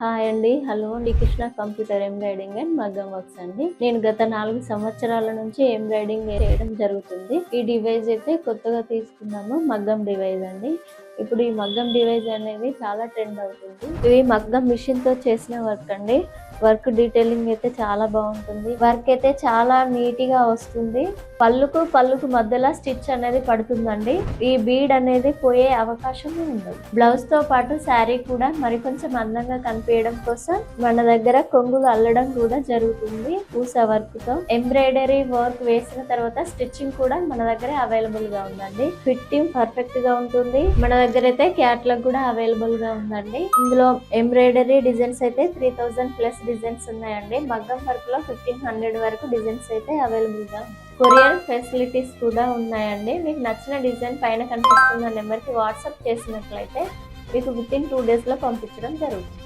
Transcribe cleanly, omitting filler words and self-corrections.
Hi అండి. Hello అండి. Krishna computer embroidering and మగ్గం వర్క్స్ అండి. నేను గత 4 సంవత్సరాల నుంచి ఎంబ్రాయిడింగ్ చేయడం జరుగుతుంది. ఈ డివైస్ అయితే కొత్తగా తీసుకున్నాము. మగ్గం డివైస్ అండి. ఇప్పుడు ఈ మగ్గం డివైస్ అనేది చాలా ట్రెండ్ అవుతుంది. ఇది మగ్గం మిషన్ తో చేసిన వర్క్ అండి. వర్క్ డీటెయిలింగ్ అయితే చాలా బాగుంటుంది. వర్క్ అయితే చాలా నీట్ గా వస్తుంది. పళ్ళుకు మధ్యలో స్టిచ్ అనేది పడుతుందండి. ఈ బీడ్ అనేది పోయే అవకాశం ఉండదు. బ్లౌజ్ తో పాటు శారీ కూడా మరికొంచెం అందంగా కనిపించడం కోసం మన దగ్గర కొంగులు అల్లడం కూడా జరుగుతుంది. పూస వర్క్ తో ఎంబ్రాయిడరీ వర్క్ వేసిన తర్వాత స్టిచ్చింగ్ కూడా మన దగ్గర అవైలబుల్ గా ఉందండి. ఫిట్టింగ్ పర్ఫెక్ట్ గా ఉంటుంది. మన దగ్గర అయితే క్యాట్లాగ్ కూడా అవైలబుల్ గా ఉందండి. ఇందులో ఎంబ్రాయిడరీ డిజైన్స్ అయితే 3000 ప్లస్ డిజైన్స్ ఉన్నాయండి. మగ్గం వర్క్ లో 1500 వరకు డిజైన్స్ అయితే అవైలబుల్ గా ఉన్నాయి. కొరియర్ ఫెసిలిటీస్ కూడా ఉన్నాయండి. మీకు నచ్చిన డిజైన్ పైన కనిపిస్తున్న నెంబర్ కి వాట్సాప్ చేసినట్లయితే మీకు విత్ ఇన్ 2 days లో పంపించడం జరుగుతుంది.